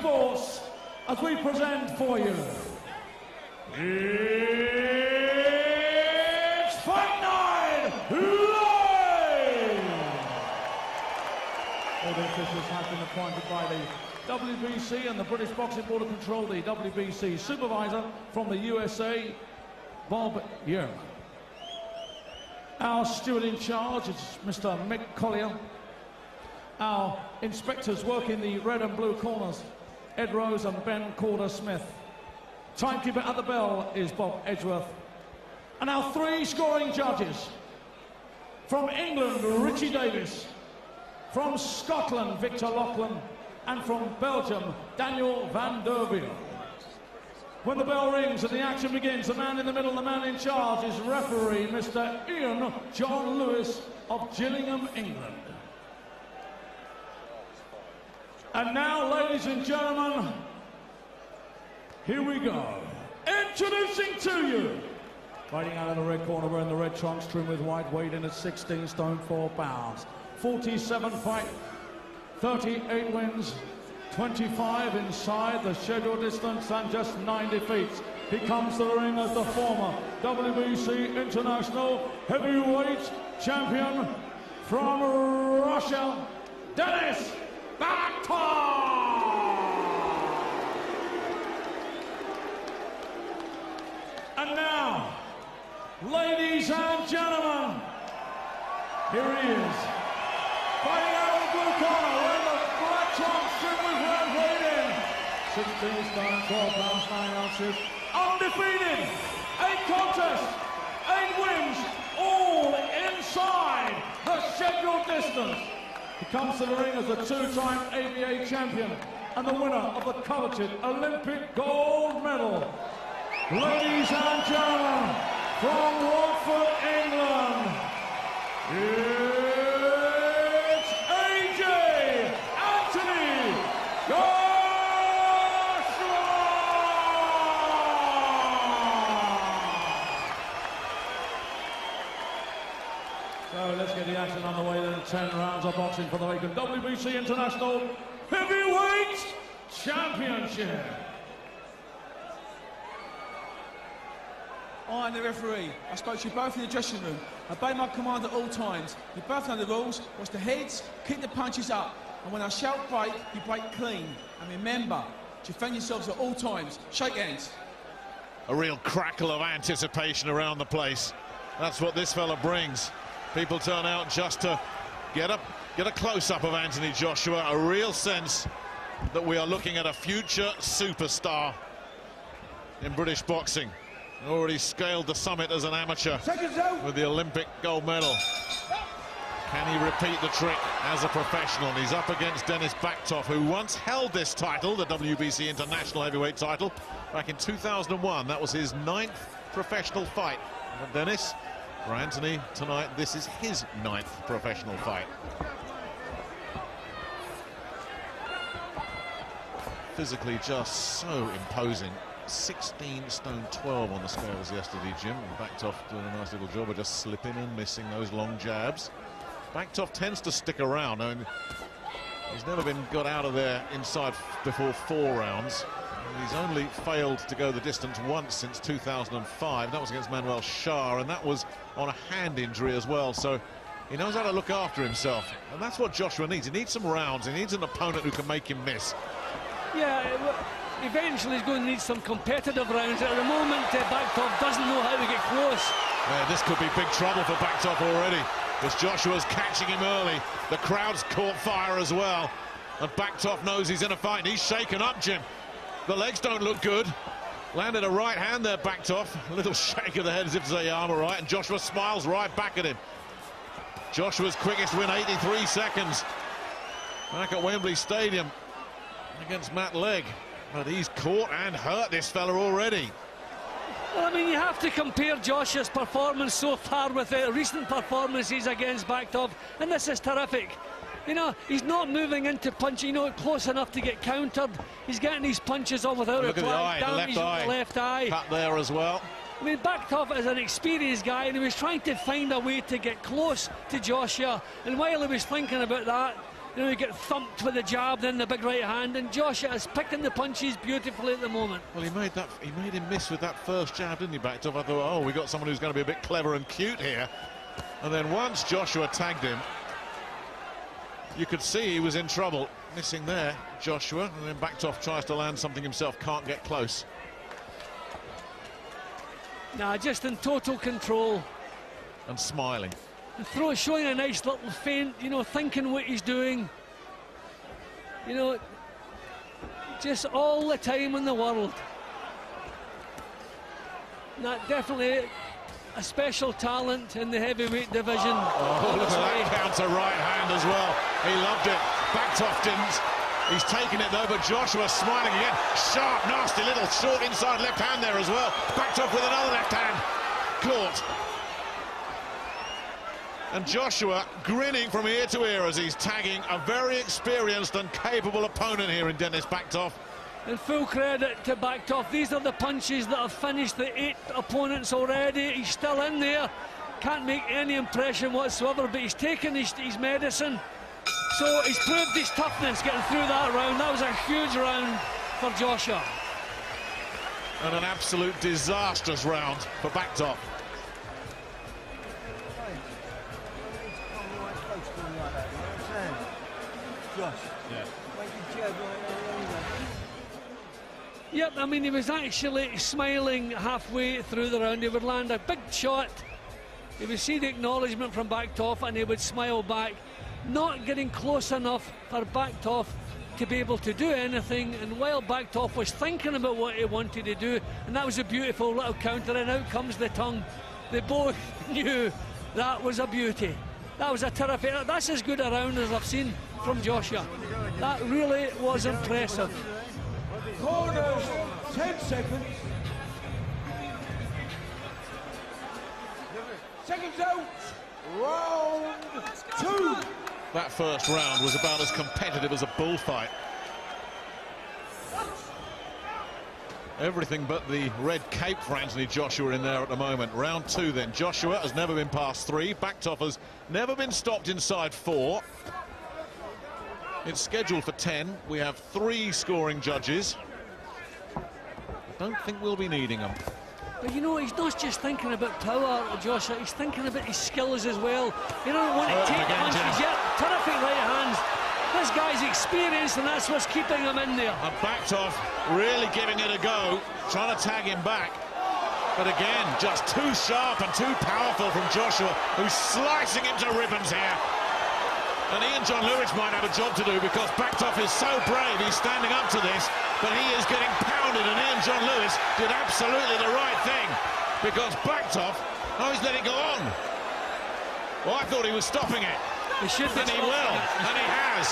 force as we present for you. It's Fight Night Live! All the officials have been appointed by the WBC and the British Boxing Board of Control, the WBC supervisor from the USA, Bob Yearman. Our steward in charge is Mr. Mick Collier. Our inspectors working the red and blue corners, Ed Rose and Ben Calder-Smith. Timekeeper at the bell is Bob Edgeworth. And our three scoring judges. From England, Richie Davis. From Scotland, Victor Loughlin. And from Belgium, Daniel van der Wiel. When the bell rings and the action begins, the man in the middle, the man in charge, is referee Mr. Ian John Lewis of Gillingham, England. And now, ladies and gentlemen, here we go. Introducing to you, fighting out of the red corner, wearing the red trunks, trimmed with white, weighed in at 16 stone 4 pounds. 47 fight, 38 wins, 25 inside the scheduled distance, and just 9 defeats. He comes to the ring as the former WBC International Heavyweight Champion from Russia, Denis Bakhtov! And now, ladies and gentlemen, here he is, fighting out of the blue corner, wearing the black trunks, trimmed with red, weighed in 16 stone, 12 pounds, 9 ounces, undefeated, 8 contests, 8 wins, all inside the scheduled distance. He comes to the ring as a 2-time ABA champion and the winner of the coveted Olympic gold medal. Ladies and gentlemen, from Watford, England, it's AJ Anthony Joshua! So let's get the action on the way then. 10 rounds of boxing for the vacant WBC International Heavyweight Championship. I am the referee. I spoke to you both in the dressing room. I obey my command at all times. You both know the rules. Watch the heads, keep the punches up. And when I shout break, you break clean. And remember, defend yourselves at all times. Shake hands. A real crackle of anticipation around the place. That's what this fella brings. People turn out just to get a close-up of Anthony Joshua. A real sense that we are looking at a future superstar in British boxing. Already scaled the summit as an amateur with the Olympic gold medal. Can he repeat the trick as a professional? And he's up against Denis Bakhtov, who once held this title, the WBC International Heavyweight title, back in 2001. That was his 9th professional fight. And Denis, for Anthony tonight, this is his 9th professional fight. Physically just so imposing. 16 stone 12 on the scales yesterday, Jim. And Bakhtov doing a nice little job of just slipping and missing those long jabs. Bakhtov tends to stick around. I mean, he's never been got out of there inside before 4 rounds. And he's only failed to go the distance once since 2005. That was against Manuel Shah, and that was on a hand injury as well. So he knows how to look after himself. And that's what Joshua needs. He needs some rounds. He needs an opponent who can make him miss. Yeah, eventually he's going to need some competitive rounds. At the moment, Bakhtov doesn't know how to get close. Yeah, this could be big trouble for Bakhtov already, because Joshua's catching him early. The crowd's caught fire as well, and Bakhtov knows he's in a fight. He's shaken up, Jim. The legs don't look good. Landed a right hand there, Bakhtov. A little shake of the head as if to say, yeah, I'm all right, and Joshua smiles right back at him. Joshua's quickest win, 83 seconds. Back at Wembley Stadium against Matt Legg. But he's caught and hurt this fella already. Well, I mean, you have to compare Joshua's performance so far with the recent performances against Bakhtov, and this is terrific. You know, he's not moving into punching, close enough to get countered. He's getting these punches off without Look at the eye, the left eye. Cut there as well. I mean, Bakhtov is an experienced guy, and he was trying to find a way to get close to Joshua. And while he was thinking about that, You know, you get thumped with the jab, then the big right hand, and Joshua is picking the punches beautifully at the moment. Well, he made him miss with that first jab, didn't he, Bakhtov? I thought, oh, we got someone who's going to be a bit clever and cute here. And then once Joshua tagged him, you could see he was in trouble. Missing there, Joshua, and then Bakhtov tries to land something himself, can't get close. Nah, just in total control. And smiling. Showing a nice little feint, you know, thinking what he's doing. You know, just all the time in the world. That definitely a special talent in the heavyweight division. Oh, look at that counter right hand as well. He loved it. Bakhtov didn't. He's taken it though, but Joshua smiling again. Sharp, nasty little short inside left hand there as well. Bakhtov with another left hand. Caught. And Joshua grinning from ear to ear as he's tagging a very experienced and capable opponent here in Denis Bakhtov. And full credit to Bakhtov. These are the punches that have finished the 8 opponents already. He's still in there. Can't make any impression whatsoever, but he's taken his medicine. So he's proved his toughness getting through that round. That was a huge round for Joshua. And an absolute disastrous round for Bakhtov. Yep, I mean, he was actually smiling halfway through the round. He would land a big shot, he would see the acknowledgement from Bakhtov, and he would smile back. Not getting close enough for Bakhtov to be able to do anything, and while Bakhtov was thinking about what he wanted to do, and that was a beautiful little counter, and out comes the tongue. They both knew that was a beauty. That was a terrific, that's as good a round as I've seen from Joshua. That really was impressive. Corners, 10 seconds. Seconds out. Round 2. That first round was about as competitive as a bullfight. Everything but the red cape for Anthony Joshua in there at the moment. Round 2 then. Joshua has never been past 3. Bakhtov has never been stopped inside 4. It's scheduled for 10. We have 3 scoring judges. I don't think we'll be needing them. But you know, he's not just thinking about power, Joshua, he's thinking about his skills as well. You don't want to take punches yet. Terrific right hands. This guy's experienced, and that's what's keeping him in there. And Bakhtov really giving it a go, trying to tag him back. But again, just too sharp and too powerful from Joshua, who's slicing him to ribbons here. And Ian John Lewis might have a job to do, because Bakhtov is so brave, he's standing up to this, but he is getting pounded, and Ian John Lewis did absolutely the right thing, because Bakhtov, oh, he's letting it go on. Well, I thought he was stopping it. He should be, and he will, and he has.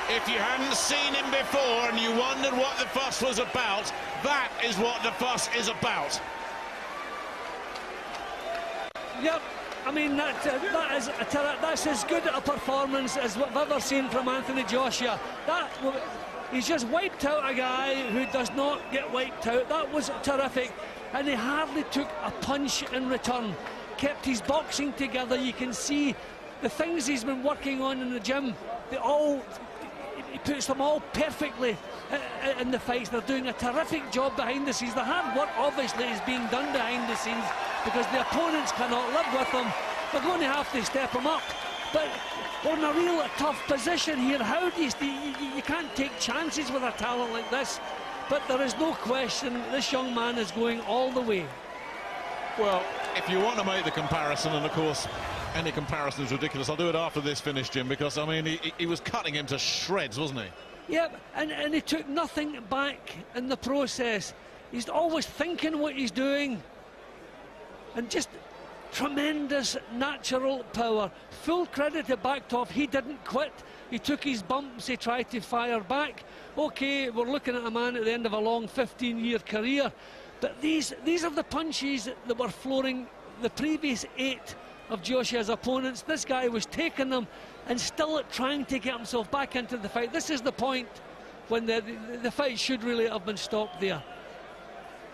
If you hadn't seen him before and you wondered what the fuss was about, that is what the fuss is about. Yep, I mean, that's as good a performance as what I've ever seen from Anthony Joshua. He's just wiped out a guy who does not get wiped out. That was terrific, and he hardly took a punch in return. Kept his boxing together. You can see the things he's been working on in the gym. He puts them all perfectly in the fights. They're doing a terrific job behind the scenes. The hard work obviously is being done behind the scenes, because the opponents cannot live with them. They're going to have to step them up. But we're in a real tough position here. How do you can't take chances with a talent like this. But there is no question this young man is going all the way. Well, if you want to make the comparison, and of course any comparison is ridiculous, I'll do it after this finish, Jim, because I mean he was cutting him to shreds, wasn't he? Yep, and he took nothing back in the process. He's always thinking what he's doing, and just tremendous natural power. Full credit to Bakhtov, he didn't quit. He took his bumps, he tried to fire back. Okay, we're looking at a man at the end of a long 15-year career, but these are the punches that were flooring the previous 8 of Joshua's opponents. This guy was taking them and still trying to get himself back into the fight. This is the point when the fight should really have been stopped there.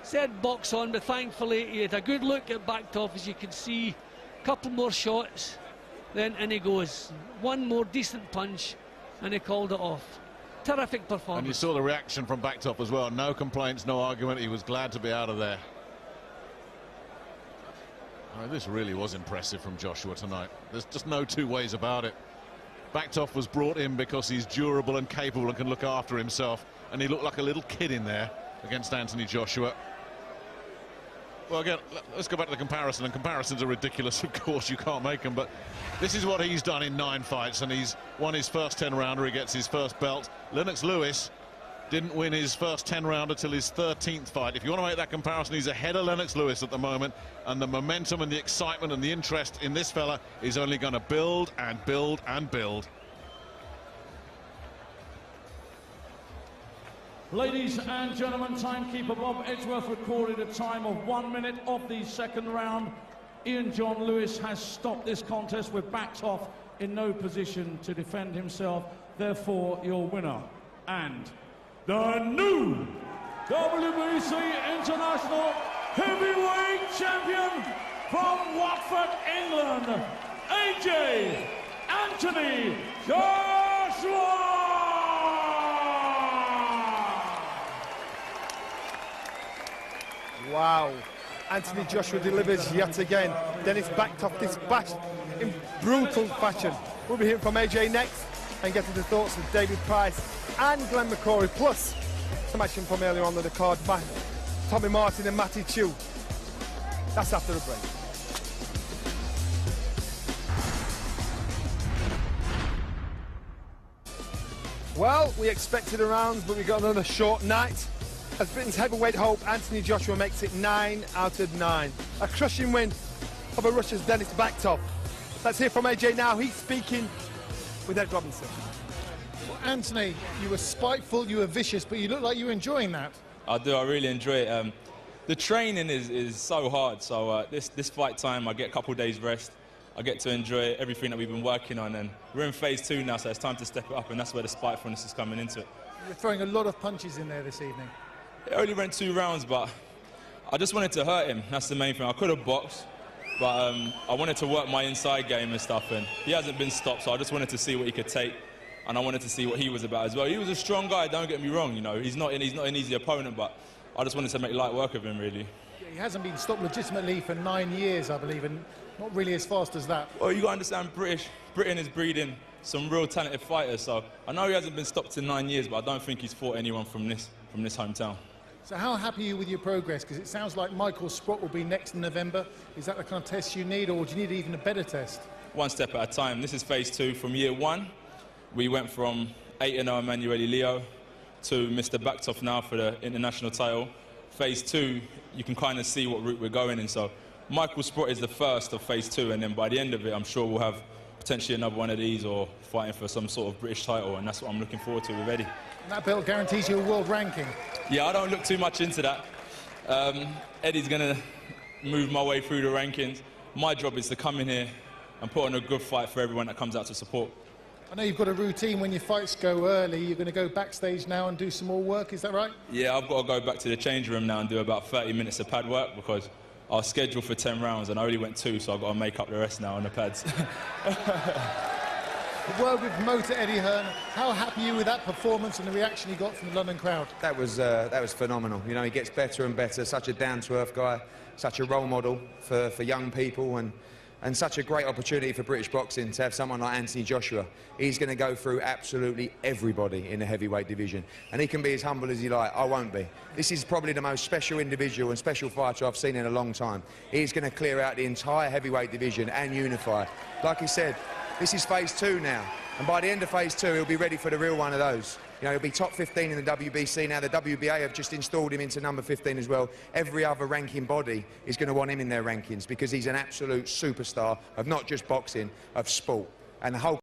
Said box on, but thankfully he had a good look at Bakhtov, as you can see. couple more shots, then in he goes. One more decent punch, and he called it off. Terrific performance. And you saw the reaction from Bakhtov as well. No complaints, no argument. He was glad to be out of there. Oh, this really was impressive from Joshua tonight. There's just no two ways about it. Bakhtov was brought in because he's durable and capable and can look after himself, and he looked like a little kid in there against Anthony Joshua. Well, again, let's go back to the comparison, and comparisons are ridiculous, of course, you can't make them, but this is what he's done in 9 fights, and he's won his first 10-rounder, he gets his first belt. Lennox Lewis didn't win his first 10-rounder till his 13th fight. If you want to make that comparison, he's ahead of Lennox Lewis at the moment, and the momentum and the excitement and the interest in this fella is only going to build and build and build. Ladies and gentlemen, timekeeper Bob Edgeworth recorded a time of 1 minute of the second round. Ian John Lewis has stopped this contest with Bakhtov in no position to defend himself. Therefore, your winner and the new WBC International Heavyweight Champion from Watford, England, AJ Anthony Joshua! Wow, Anthony Joshua delivers yet again. Denis Bakhtov dispatched in brutal fashion. We'll be hearing from AJ next and getting the thoughts of David Price and Glenn McCrory, plus some action from earlier on the card by Tommy Martin and Matty Chu. That's after the break. Well, we expected a round, but we got another short night. As Britain's heavyweight hope, Anthony Joshua makes it 9 out of 9. A crushing win over Russia's Denis Bakhtov. Let's hear from AJ now. He's speaking with Ed Robinson. Well, Anthony, you were spiteful, you were vicious, but you look like you were enjoying that. I do, I really enjoy it. The training is so hard, so this fight time, I get a couple of days rest. I get to enjoy everything that we've been working on, and we're in phase 2 now, so it's time to step it up, and that's where the spitefulness is coming into it. You're throwing a lot of punches in there this evening. It only went 2 rounds, but I just wanted to hurt him. That's the main thing. I could have boxed, but I wanted to work my inside game and stuff, and he hasn't been stopped, so I just wanted to see what he could take, and I wanted to see what he was about as well. He was a strong guy, don't get me wrong, you know. He's not an easy opponent, but I just wanted to make light work of him, really. Yeah, he hasn't been stopped legitimately for 9 years, I believe, and not really as fast as that. Well, you got to understand, Britain is breeding some real talented fighters, so I know he hasn't been stopped in 9 years, but I don't think he's fought anyone from this hometown. So how happy are you with your progress? Because it sounds like Michael Sprott will be next in November. Is that the kind of test you need, or do you need even a better test? One step at a time. This is phase 2. From year 1, we went from 8-0 Emanuele Leo to Mr. Bakhtov now for the international title. Phase 2, you can kind of see what route we're going in. So Michael Sprott is the first of phase 2, and then by the end of it, I'm sure we'll have potentially another one of these or fighting for some sort of British title, and that's what I'm looking forward to with Eddie. And that belt guarantees you a world ranking. Yeah, I don't look too much into that. Eddie's going to move my way through the rankings. My job is to come in here and put on a good fight for everyone that comes out to support. I know you've got a routine when your fights go early. You're going to go backstage now and do some more work, is that right? Yeah, I've got to go back to the change room now and do about 30 minutes of pad work, because I was scheduled for 10 rounds and I only went 2, so I've got to make up the rest now on the pads. The word with promoter Eddie Hearn. How happy are you with that performance and the reaction he got from the London crowd? That was phenomenal. You know, he gets better and better. Such a down-to-earth guy, such a role model for young people, and such a great opportunity for British boxing to have someone like Anthony Joshua. He's going to go through absolutely everybody in the heavyweight division, and he can be as humble as he like. I won't be. This is probably the most special individual and special fighter I've seen in a long time. He's going to clear out the entire heavyweight division and unify. Like he said, this is phase 2 now, and by the end of phase 2, he'll be ready for the real one of those. You know, he'll be top 15 in the WBC now. The WBA have just installed him into number 15 as well. Every other ranking body is going to want him in their rankings, because he's an absolute superstar of not just boxing, of sport. And the whole